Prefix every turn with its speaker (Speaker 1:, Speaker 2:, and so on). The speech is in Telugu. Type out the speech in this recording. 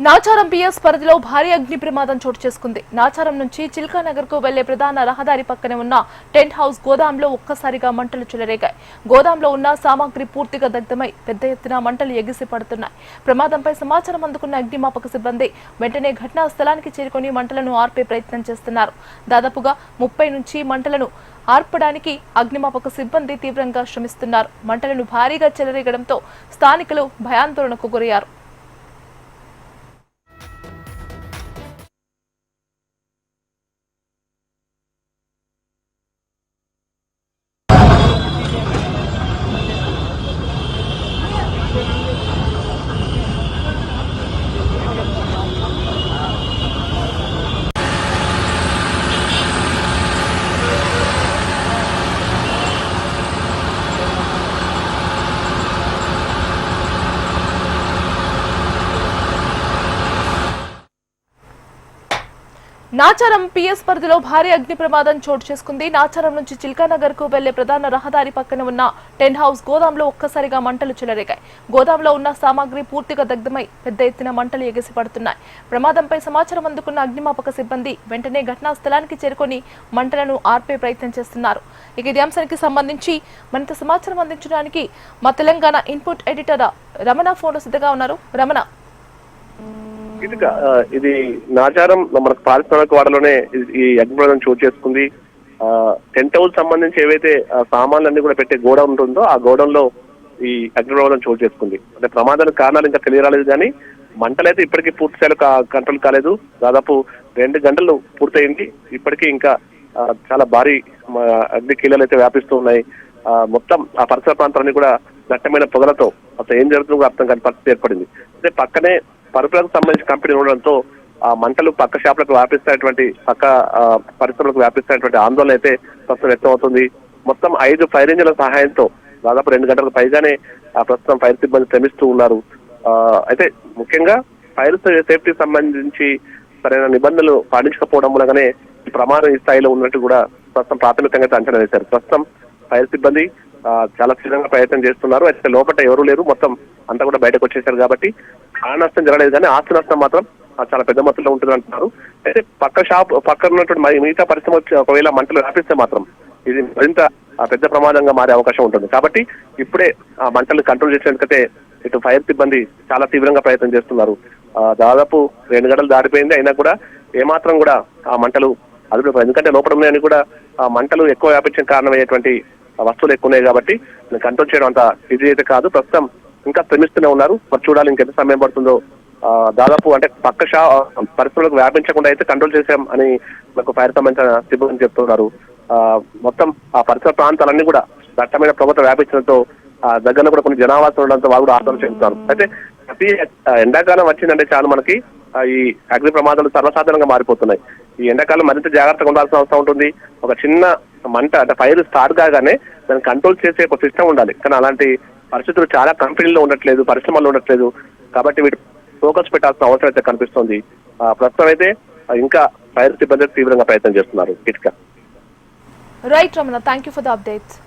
Speaker 1: నాచారం పిఎస్ పరిధిలో భారీ అగ్ని ప్రమాదం చోటు చేసుకుంది. నాచారం నుంచి చిల్కానగర్ కు వెళ్లే ప్రధాన రహదారి పక్కనే ఉన్న టెంట్ హౌస్ గోదాంలో ఒక్కసారిగా మంటలు చెలరేగాయి. గోదాంలో ఉన్న సామాగ్రి పూర్తిగా దగ్ధమై పెద్ద ఎత్తున మంటలు ఎగిసి పడుతున్నాయి. ప్రమాదంపై సమాచారం అందుకున్న అగ్నిమాపక సిబ్బంది వెంటనే ఘటనా స్థలానికి చేరుకుని మంటలను ఆర్పే ప్రయత్నం చేస్తున్నారు. దాదాపుగా 30 నుంచి మంటలను ఆర్పడానికి అగ్నిమాపక సిబ్బంది తీవ్రంగా శ్రమిస్తున్నారు. మంటలను భారీగా చెలరేగడంతో స్థానికులు భయాందోళనకు గురయ్యారు. నాచారం పిఎస్ పరిధిలో భారీ అగ్ని ప్రమాదం చోటు చేసుకుంది. నాచారం నుంచి చిల్కానగర్ కు వెళ్లే ప్రధాన రహదారి పక్కన ఉన్న టెంట్ హౌస్ గోదాంలో ఒక్కసారిగా మంటలు చెలరేగాయి. గోదాంలో ఉన్న సామాగ్రి పూర్తిగా దగ్ధమై పెద్ద ఎత్తున మంటలు ఎగిసి పడుతున్నాయి. ప్రమాదంపై సమాచారం అందుకున్న అగ్నిమాపక సిబ్బంది వెంటనే ఘటనా స్థలానికి చేరుకొని మంటలను ఆర్పే ప్రయత్నం చేస్తున్నారు. ఇక ఇదే అంశానికి సంబంధించి మరింత సమాచారం అందించడానికి మా తెలంగాణ ఇన్పుట్ ఎడిటర్ రమణ ఫోన్లో సిద్ధంగా ఉన్నారు. రమణ,
Speaker 2: ఇది నాచారం మనకు పారిశ్రామిక వాడలోనే ఈ అగ్నిప్రమాదం చోటు చేసుకుంది. టెంట్ హౌస్ సంబంధించి ఏవైతే సామాన్లన్నీ కూడా పెట్టే గోడౌన్ ఉంటుందో ఆ గోడౌన్ లో ఈ అగ్నిప్రమాదం చోటు చేసుకుంది. అంటే ప్రమాదానికి కారణాలు ఇంకా తెలియరాలేదు, కానీ మంటలైతే ఇప్పటికీ పూర్తి స్థాయిలో కంట్రోల్ కాలేదు. దాదాపు 2 గంటలు పూర్తయింది. ఇప్పటికీ ఇంకా చాలా భారీ అగ్ని కీలలు అయితే వ్యాపిస్తూ ఉన్నాయి. మొత్తం ఆ పరిసర ప్రాంతాలన్నీ కూడా దట్టమైన పొగలతో అసలు ఏం జరుగుతుందో అర్థం కాని పరిస్థితి ఏర్పడింది. అంటే పక్కనే పరుపులకు సంబంధించిన కంపెనీ ఉండడంతో ఆ మంటలు పక్క షాపులకు వ్యాపిస్తున్నటువంటి పక్క పరిశ్రమలకు వ్యాపిస్తున్నటువంటి ఆందోళన అయితే ప్రస్తుతం వ్యక్తమవుతుంది. మొత్తం 5 ఫైర్ ఇంజిన్ల సహాయంతో దాదాపు 2 గంటలకు పైగానే ప్రస్తుతం ఫైర్ సిబ్బంది శ్రమిస్తూ ఉన్నారు. అయితే ముఖ్యంగా ఫైర్ సేఫ్టీ సంబంధించి సరైన నిబంధనలు పాటించకపోవడం మూలంగానే ఈ ప్రమాదం ఈ స్థాయిలో ఉన్నట్టు కూడా ప్రస్తుతం ప్రాథమికంగా అంచనా వేశారు. ప్రస్తుతం ఫైర్ సిబ్బంది చాలా తీవ్రంగా ప్రయత్నం చేస్తున్నారు. అయితే లోపల ఎవరూ లేరు, మొత్తం అంతా కూడా బయటకు వచ్చేసారు కాబట్టి ప్రాణ నష్టం జరగలేదు, కానీ ఆస్తి నష్టం మాత్రం చాలా పెద్ద మొత్తంలో ఉంటుంది అంటున్నారు. అయితే పక్కన ఉన్నటువంటి మిగతా పరిశ్రమ ఒకవేళ మంటలు వ్యాపిస్తే మాత్రం ఇది మరింత పెద్ద ప్రమాదంగా మారే అవకాశం ఉంటుంది. కాబట్టి ఇప్పుడే ఆ మంటలు కంట్రోల్ చేసేందుకైతే ఇటు ఫైర్ సిబ్బంది చాలా తీవ్రంగా ప్రయత్నం చేస్తున్నారు. దాదాపు 2 గంటలు దాటిపోయింది, అయినా కూడా ఏమాత్రం కూడా ఆ మంటలు అదుపు, ఎందుకంటే లోపల ఉన్నాయని కూడా ఆ మంటలు ఎక్కువ వ్యాపించడానికి కారణమయ్యేటువంటి వస్తువులు ఎక్కువ ఉన్నాయి కాబట్టి కంట్రోల్ చేయడం అంత ఈజీ అయితే కాదు. ప్రస్తుతం ఇంకా శ్రమిస్తూనే ఉన్నారు. మరి చూడాలి ఇంకెంత సమయం పడుతుందో. దాదాపు అంటే పక్క పరిశ్రమలకు వ్యాపించకుండా అయితే కంట్రోల్ చేశాం అని మనకు ఫైర్ సంబంధించిన సిబ్బంది చెప్తున్నారు. మొత్తం ఆ పరిసర ప్రాంతాలన్నీ కూడా దట్టమైన ప్రభుత్వం వ్యాపించడంతో దగ్గరలో కూడా కొన్ని జనావాసం ఉండడంతో వాళ్ళు కూడా ఆందోళన చెందుతారు. అయితే ప్రతి ఎండాకాలం వచ్చిందంటే చాలు మనకి ఈ అగ్ని ప్రమాదాలు సర్వసాధారణంగా మారిపోతున్నాయి. ఈ ఎండాకాలం మరింత జాగ్రత్తగా ఉండాల్సిన అవసరం ఉంటుంది. ఒక చిన్న మంట అంటే ఫైర్ స్టార్ట్ కాగానే దాన్ని కంట్రోల్ చేసే ఒక సిస్టమ్ ఉండాలి, కానీ అలాంటి పరిస్థితులు చాలా కంపెనీల్లో ఉండట్లేదు, పరిశ్రమల్లో ఉండట్లేదు. కాబట్టి వీటి ఫోకస్ పెట్టాల్సిన అవసరం అయితే కనిపిస్తుంది. ప్రస్తుతం అయితే ఇంకా ఫైర్ సిబ్బంది తీవ్రంగా ప్రయత్నం చేస్తున్నారు.
Speaker 1: Right Ramana, thank you for the updates.